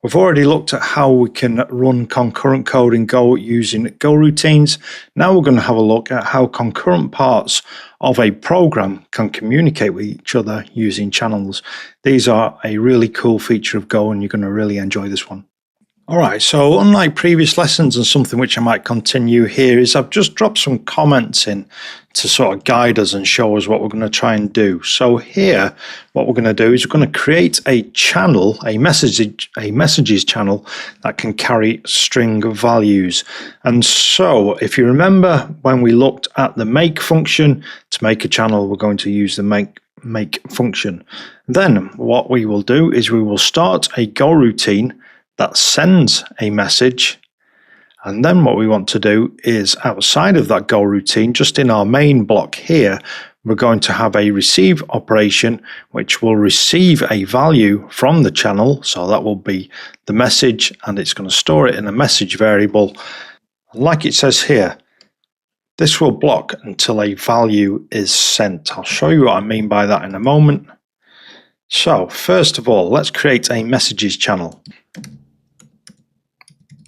We've already looked at how we can run concurrent code in Go using goroutines. Now we're going to have a look at how concurrent parts of a program can communicate with each other using channels. These are a really cool feature of Go, and you're going to really enjoy this one. Alright, so unlike previous lessons, and something which I might continue here, is I've just dropped some comments in to sort of guide us and show us what we're going to try and do. So here, what we're going to do is we're going to create a channel, a messages channel that can carry string values. And so if you remember when we looked at the make function, to make a channel, we're going to use the make function. Then what we will do is we will start a Go routine that sends a message, and then what we want to do is outside of that Go routine, just in our main block here, we're going to have a receive operation which will receive a value from the channel. So that will be the message, and it's going to store it in a message variable. Like it says here, this will block until a value is sent. I'll show you what I mean by that in a moment. So first of all, let's create a messages channel.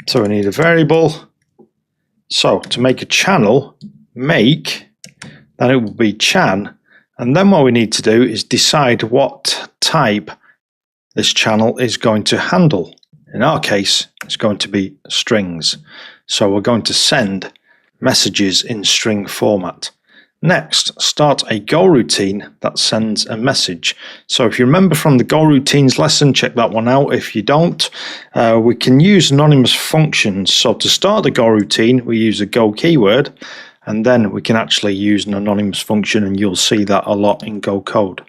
So we need a variable. So to make a channel, make, then it will be chan. And then what we need to do is decide what type this channel is going to handle. In our case, it's going to be strings. So we're going to send messages in string format. Next, start a Go routine that sends a message. So if you remember from the Go routines lesson, check that one out. If you don't, we can use anonymous functions. So to start the Go routine, we use a Go keyword, and then we can actually use an anonymous function, and you'll see that a lot in Go code.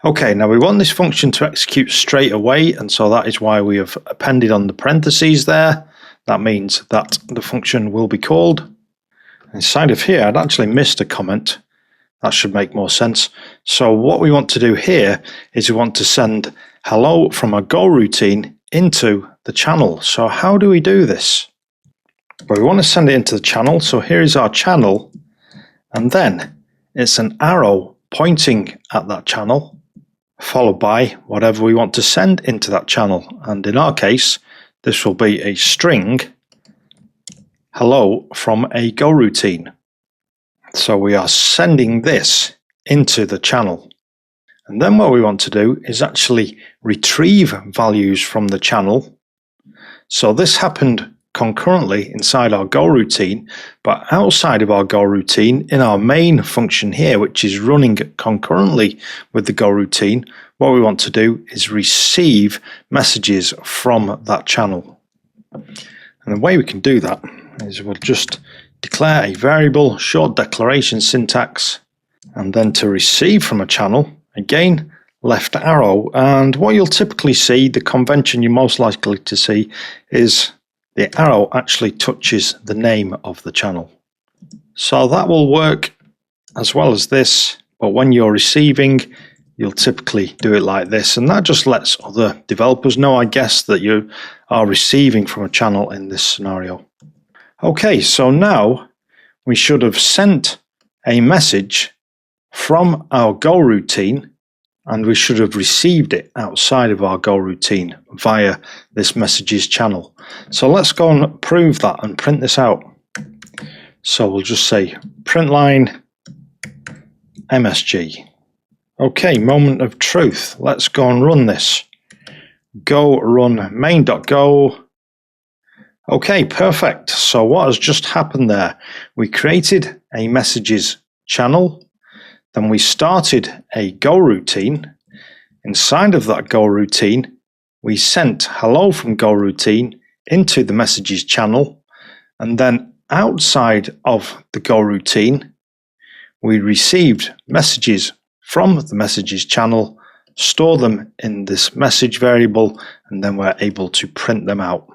Okay, now we want this function to execute straight away, and so that is why we have appended on the parentheses there. That means that the function will be called. Inside of here, I'd actually missed a comment. That should make more sense. So what we want to do here is we want to send hello from a Go routine into the channel. So how do we do this? Well, we want to send it into the channel. So here is our channel, and then it's an arrow pointing at that channel, followed by whatever we want to send into that channel. And in our case, this will be a string hello from a Go routine. So we are sending this into the channel. And then what we want to do is actually retrieve values from the channel. So this happened concurrently inside our Go routine, but outside of our Go routine, in our main function here, which is running concurrently with the Go routine, what we want to do is receive messages from that channel. And the way we can do that is we'll just declare a variable, short declaration syntax, and then to receive from a channel, again, left arrow. And what you'll typically see, the convention you're most likely to see, is the arrow actually touches the name of the channel. So that will work as well as this, but when you're receiving, you'll typically do it like this, and that just lets other developers know, I guess, that you are receiving from a channel in this scenario. Okay, so now we should have sent a message from our Go routine, and we should have received it outside of our Go routine via this messages channel. So let's go and prove that and print this out. So we'll just say print line MSG. Okay, moment of truth. Let's go and run this. Go run main.go. Okay, perfect. So what has just happened there? We created a messages channel, then we started a Go routine. Inside of that Go routine, we sent hello from Go routine into the messages channel, and then outside of the Go routine, we received messages from the messages channel, store them in this message variable, and then we're able to print them out.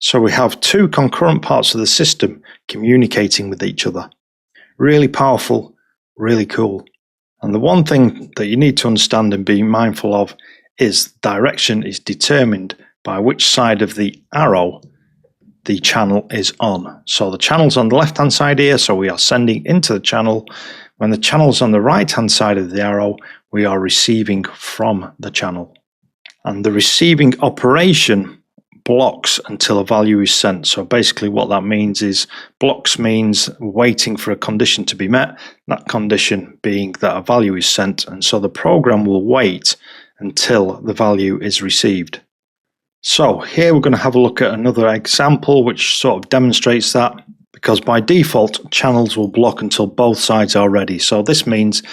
So we have two concurrent parts of the system communicating with each other. Really powerful, really cool. And the one thing that you need to understand and be mindful of is direction is determined by which side of the arrow the channel is on. So the channel's on the left-hand side here, so we are sending into the channel. When the channel's on the right-hand side of the arrow, we are receiving from the channel. and the receiving operation blocks until a value is sent. So basically what that means is blocks means waiting for a condition to be met, that condition being that a value is sent, and so the program will wait until the value is received. So here we're going to have a look at another example which sort of demonstrates that, because by default channels will block until both sides are ready. So this means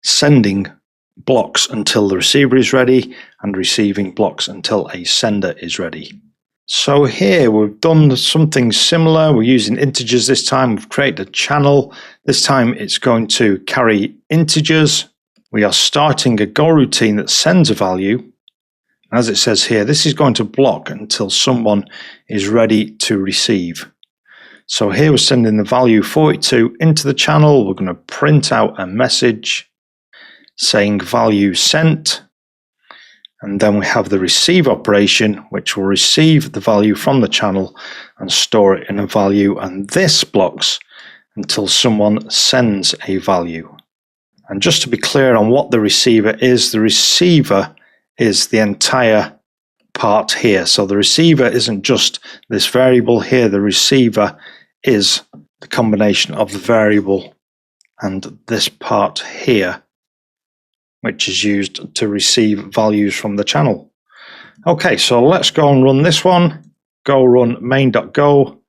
sending blocks until the receiver is ready and receiving blocks until a sender is ready. So here we've done something similar. We're using integers this time. We've created a channel. This time it's going to carry integers. We are starting a Go routine that sends a value. As it says here, this is going to block until someone is ready to receive. So here we're sending the value 42 into the channel. We're going to print out a message saying value sent. And then we have the receive operation, which will receive the value from the channel and store it in a value. And this blocks until someone sends a value. And just to be clear on what the receiver is the entire part here. So the receiver isn't just this variable here. The receiver is the combination of the variable and this part here, which is used to receive values from the channel. Okay, so let's go and run this one. Go run main.go.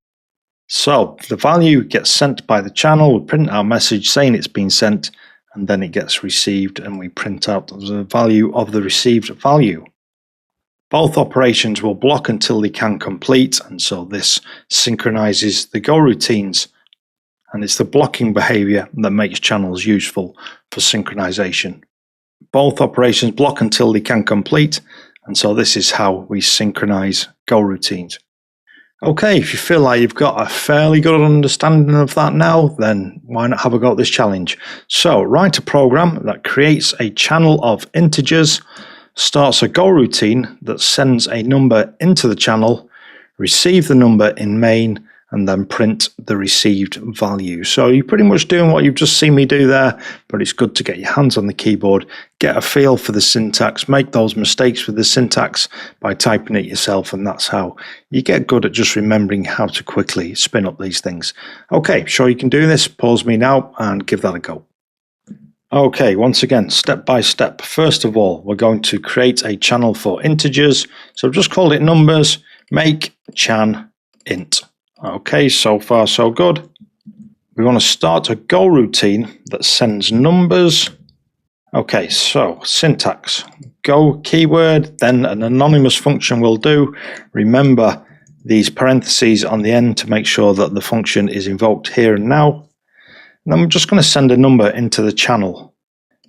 So the value gets sent by the channel. We print our message saying it's been sent, and then it gets received, and we print out the value of the received value. Both operations will block until they can complete, and so this synchronizes the Go routines, and it's the blocking behavior that makes channels useful for synchronization. Both operations block until they can complete, and so this is how we synchronize Go routines. Okay, if you feel like you've got a fairly good understanding of that now, then why not have a go at this challenge? So write a program that creates a channel of integers, starts a Go routine that sends a number into the channel, receive the number in main, and then print the received value. So you're pretty much doing what you've just seen me do there, but it's good to get your hands on the keyboard, get a feel for the syntax, make those mistakes with the syntax by typing it yourself, and that's how you get good at just remembering how to quickly spin up these things. Okay, sure you can do this. Pause me now and give that a go. Okay, once again, step by step. First of all, we're going to create a channel for integers. So I've just called it numbers, make chan int. Okay, so far so good. We want to start a Go routine that sends numbers. Okay, so syntax, Go keyword, then an anonymous function will do. Remember these parentheses on the end to make sure that the function is invoked here and now. And then we're just going to send a number into the channel.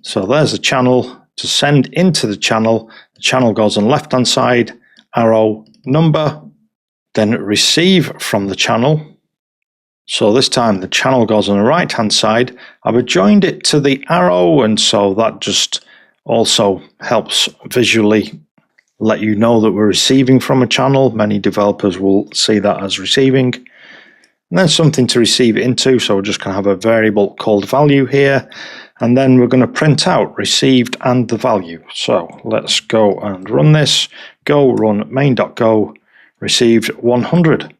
So there's a channel to send into the channel. The channel goes on the left-hand side, arrow, number. Then receive from the channel. So this time the channel goes on the right hand side. I've adjoined it to the arrow, and so that just also helps visually let you know that we're receiving from a channel. Many developers will see that as receiving. And then something to receive it into, so we're just going to have a variable called value here, and then we're going to print out received and the value. So let's go and run this. Go run main.go. Received 100.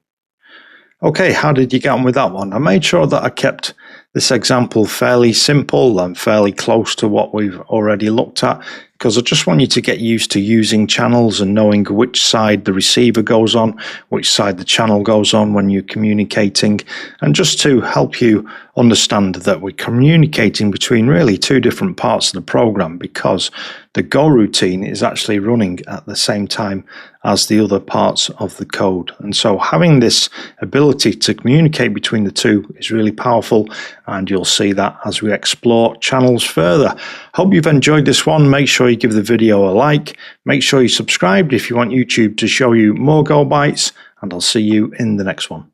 Okay, how did you get on with that one? I made sure that I kept this example fairly simple and fairly close to what we've already looked at, because I just want you to get used to using channels and knowing which side the receiver goes on, which side the channel goes on when you're communicating, and just to help you understand that we're communicating between really two different parts of the program, because the Go routine is actually running at the same time as the other parts of the code. And so having this ability to communicate between the two is really powerful, and you'll see that as we explore channels further. Hope you've enjoyed this one. Make sure you give the video a like. Make sure you subscribed if you want YouTube to show you more Go Bytes, and I'll see you in the next one.